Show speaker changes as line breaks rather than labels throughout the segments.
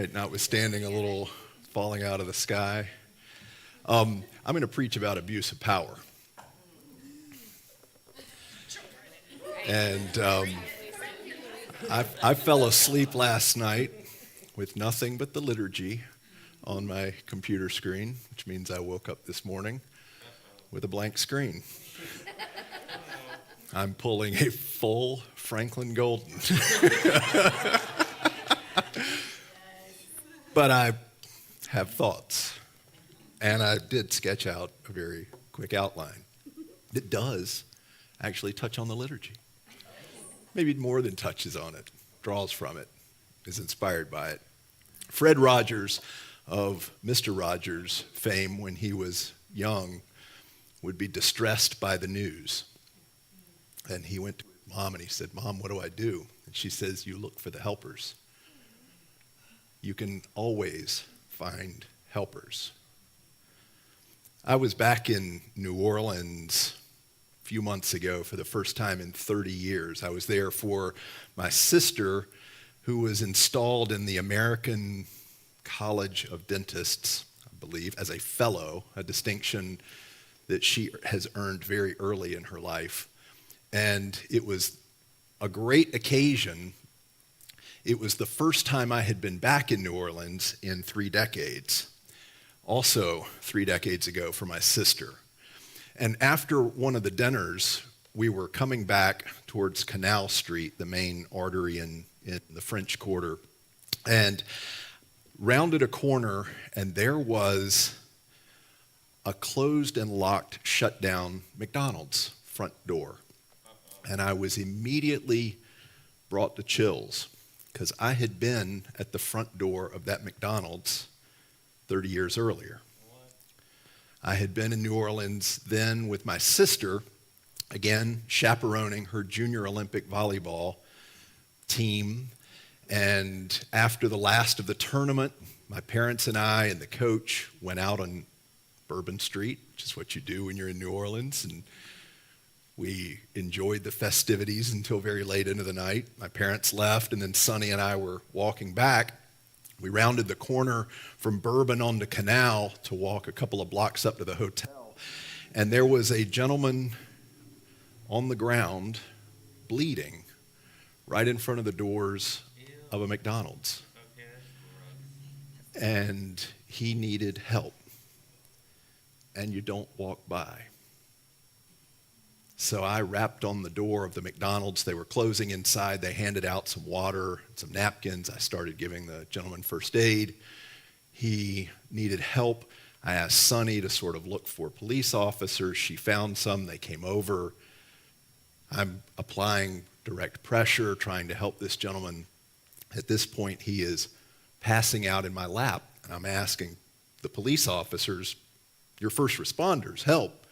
point, notwithstanding a little falling out of the sky. I'm going to preach about abuse of power. And I fell asleep last night with nothing but the liturgy on my computer screen, which means I woke up this morning with a blank screen. I'm pulling a full Franklin Golden. But I have thoughts, and I did sketch out a very quick outline. It does actually touch on the liturgy. Maybe more than touches on it, draws from it, is inspired by it. Fred Rogers of Mr. Rogers fame when he was young would be distressed by the news. And he went to his mom and he said, "Mom, what do I do?" And she says, "You look for the helpers. You can always find helpers." I was back in New Orleans a few months ago for the first time in 30 years. I was there for my sister, who was installed in the American College of Dentists, I believe, as a fellow, a distinction that she has earned very early in her life. And it was a great occasion. It was the first time I had been back in New Orleans in 3 decades, also 3 decades ago for my sister. And after one of the dinners, we were coming back towards Canal Street, the main artery in the French Quarter, and rounded a corner, and there was a closed and locked, shut down McDonald's front door. And I was immediately brought to chills, because I had been at the front door of that McDonald's 30 years earlier. I had been in New Orleans then with my sister, again, chaperoning her junior Olympic volleyball team. And after the last of the tournament, my parents and I and the coach went out on Bourbon Street, which is what you do when you're in New Orleans, and we enjoyed the festivities until very late into the night. My parents left, and then Sonny and I were walking back. We rounded the corner from Bourbon onto Canal to walk a couple of blocks up to the hotel. And there was a gentleman on the ground bleeding right in front of the doors of a McDonald's. And he needed help. And you don't walk by. So I rapped on the door of the McDonald's. They were closing inside. They handed out some water, some napkins. I started giving the gentleman first aid. He needed help. I asked Sonny to sort of look for police officers. She found some. They came over. I'm applying direct pressure, trying to help this gentleman. At this point, he is passing out in my lap, and I'm asking the police officers, "You're first responders, help."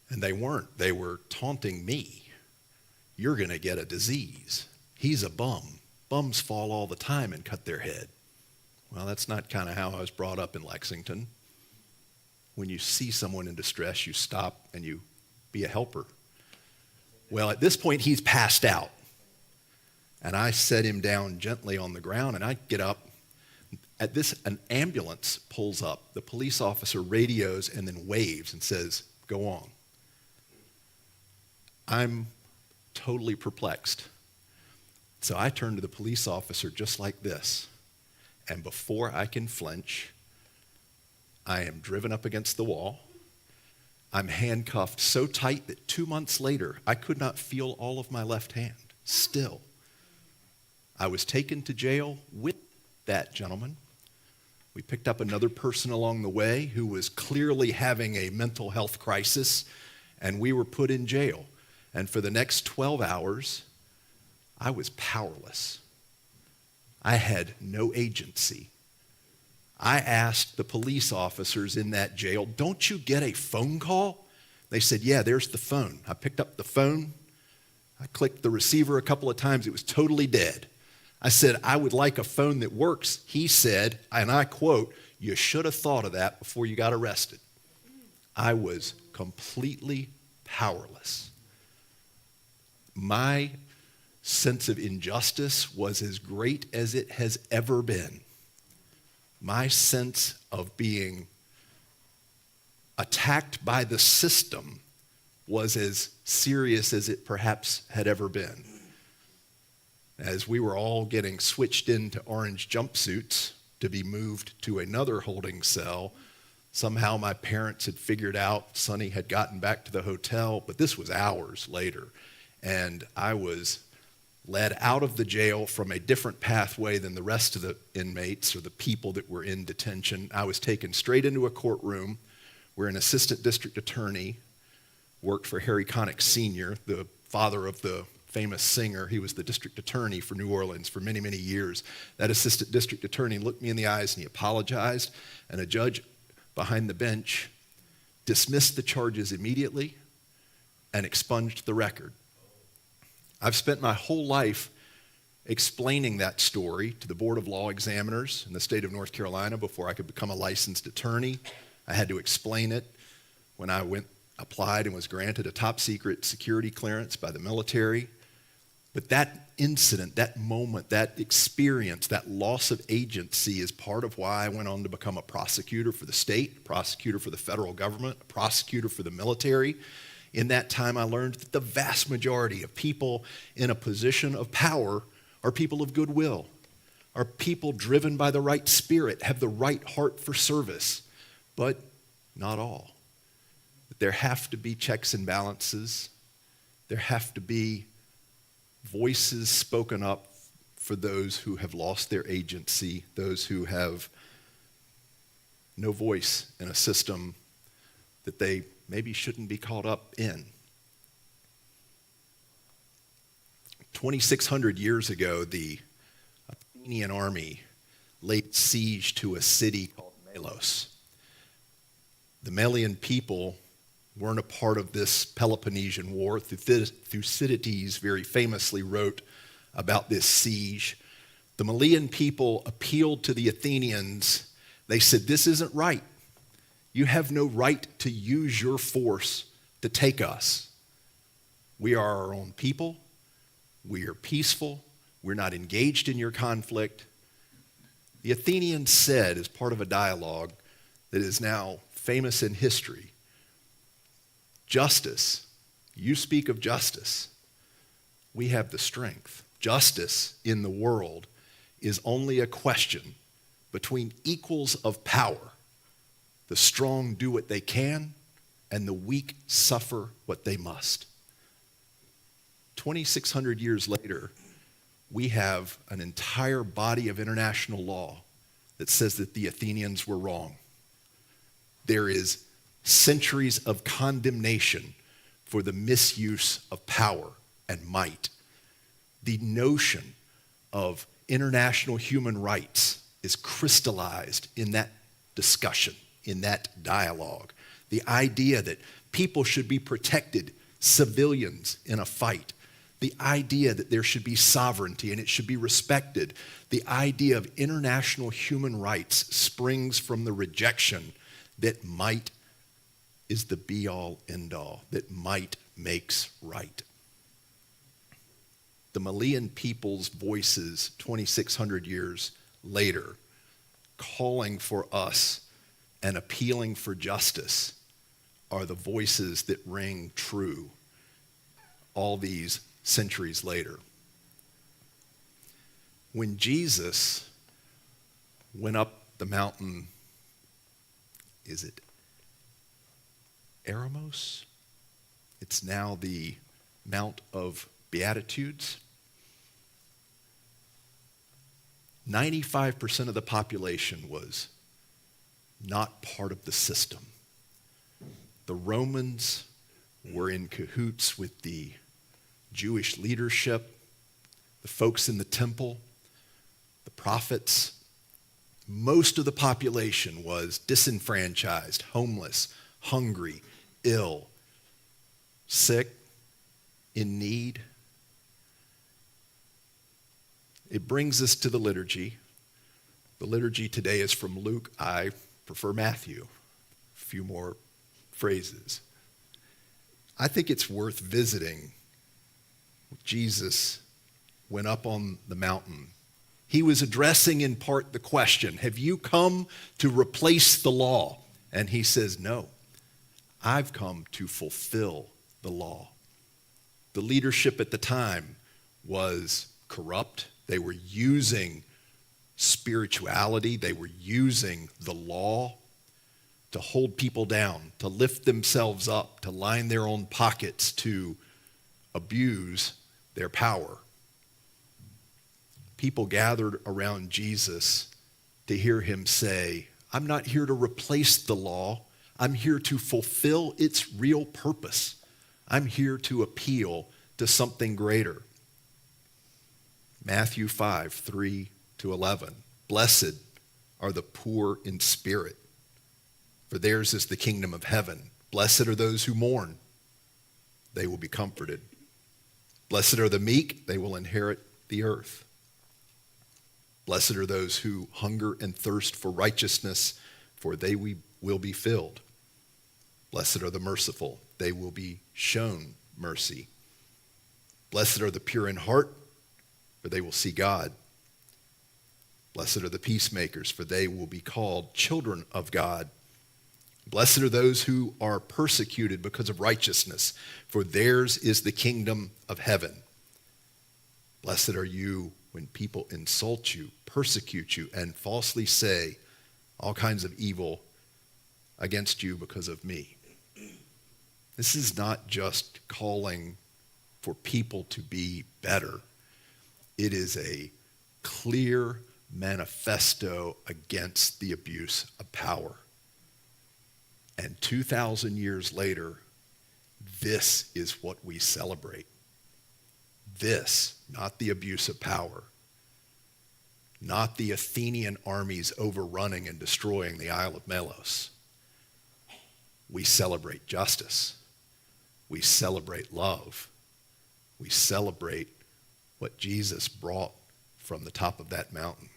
And they weren't. They were taunting me. "You're going to get a disease. He's a bum. Bums fall all the time and cut their head." Well, that's not kind of how I was brought up in Lexington. When you see someone in distress, you stop and you be a helper. Well, at this point, he's passed out. And I set him down gently on the ground, and I get up. At this, an ambulance pulls up. The police officer radios and then waves and says, "Go on." I'm totally perplexed. So I turn to the police officer just like this. And before I can flinch, I am driven up against the wall. I'm handcuffed so tight that 2 months later, I could not feel all of my left hand. Still, I was taken to jail with that gentleman. We picked up another person along the way who was clearly having a mental health crisis, and we were put in jail. And for the next 12 hours, I was powerless. I had no agency. I asked the police officers in that jail, "Don't you get a phone call?" They said, "Yeah, there's the phone." I picked up the phone. I clicked the receiver a couple of times. It was totally dead. I said, "I would like a phone that works." He said, and I quote, "You should have thought of that before you got arrested." I was completely powerless. My sense of injustice was as great as it has ever been. My sense of being attacked by the system was as serious as it perhaps had ever been. As we were all getting switched into orange jumpsuits to be moved to another holding cell, somehow my parents had figured out Sonny had gotten back to the hotel, but this was hours later. And I was led out of the jail from a different pathway than the rest of the inmates or the people that were in detention. I was taken straight into a courtroom where an assistant district attorney worked for Harry Connick Sr., the father of the famous singer. He was the district attorney for New Orleans for many, many years. That assistant district attorney looked me in the eyes and he apologized, and a judge behind the bench dismissed the charges immediately and expunged the record. I've spent my whole life explaining that story to the Board of Law Examiners in the state of North Carolina before I could become a licensed attorney. I had to explain it when I applied and was granted a top secret security clearance by the military. But that incident, that moment, that experience, that loss of agency is part of why I went on to become a prosecutor for the state, a prosecutor for the federal government, a prosecutor for the military. In that time, I learned that the vast majority of people in a position of power are people of goodwill, are people driven by the right spirit, have the right heart for service, but not all. There have to be checks and balances. There have to be voices spoken up for those who have lost their agency, those who have no voice in a system that they maybe shouldn't be caught up in. 2,600 years ago, the Athenian army laid siege to a city called Melos. The Melian people weren't a part of this Peloponnesian War. Thucydides very famously wrote about this siege. The Melian people appealed to the Athenians. They said, "This isn't right. You have no right to use your force to take us. We are our own people. We are peaceful. We're not engaged in your conflict." The Athenians said, as part of a dialogue that is now famous in history, "Justice, you speak of justice. We have the strength. Justice in the world is only a question between equals of power. The strong do what they can, and the weak suffer what they must." 2,600 years later, we have an entire body of international law that says that the Athenians were wrong. There is centuries of condemnation for the misuse of power and might. The notion of international human rights is crystallized in that discussion, in that dialogue. The idea that people should be protected, civilians in a fight. The idea that there should be sovereignty and it should be respected. The idea of international human rights springs from the rejection that might is the be-all, end-all, that might makes right. The Malian people's voices 2,600 years later, calling for us and appealing for justice, are the voices that ring true all these centuries later. When Jesus went up the mountain, is it Eremos? It's now the Mount of Beatitudes. 95% of the population was not part of the system. The Romans were in cahoots with the Jewish leadership, the folks in the temple, the prophets. Most of the population was disenfranchised, homeless, hungry, ill, sick, in need. It brings us to the liturgy. The liturgy today is from Luke. I prefer Matthew. A few more phrases. I think it's worth visiting Jesus went up on the mountain, he was addressing in part the question, have you come to replace the law? And he says, no, I've come to fulfill the law. The leadership at the time was corrupt. They were using spirituality. They were using the law to hold people down, to lift themselves up, to line their own pockets, to abuse their power. People gathered around Jesus to hear him say, I'm not here to replace the law. I'm here to fulfill its real purpose. I'm here to appeal to something greater. Matthew 5, 3-11. Blessed are the poor in spirit, for theirs is the kingdom of heaven. Blessed are those who mourn. They will be comforted. Blessed are the meek. They will inherit the earth. Blessed are those who hunger and thirst for righteousness, for they will be filled. Blessed are the merciful. They will be shown mercy. Blessed are the pure in heart, for they will see God. Blessed are the peacemakers, for they will be called children of God. Blessed are those who are persecuted because of righteousness, for theirs is the kingdom of heaven. Blessed are you when people insult you, persecute you, and falsely say all kinds of evil against you because of me. This is not just calling for people to be better. It is a clear manifesto against the abuse of power. And 2,000 years later, this is what we celebrate. This, not the abuse of power, not the Athenian armies overrunning and destroying the Isle of Melos. We celebrate justice. We celebrate love. We celebrate what Jesus brought from the top of that mountain.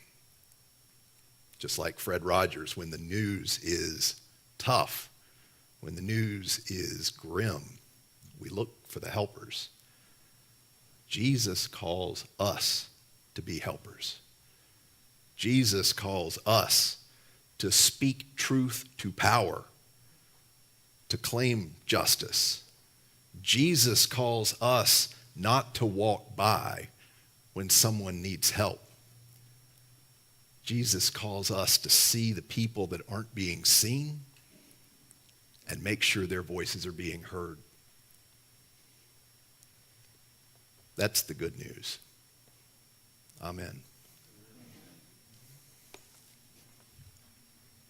Just like Fred Rogers, when the news is tough, when the news is grim, we look for the helpers. Jesus calls us to be helpers. Jesus calls us to speak truth to power, to claim justice. Jesus calls us not to walk by when someone needs help. Jesus calls us to see the people that aren't being seen and make sure their voices are being heard. That's the good news. Amen.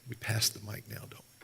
We pass the mic now, don't we?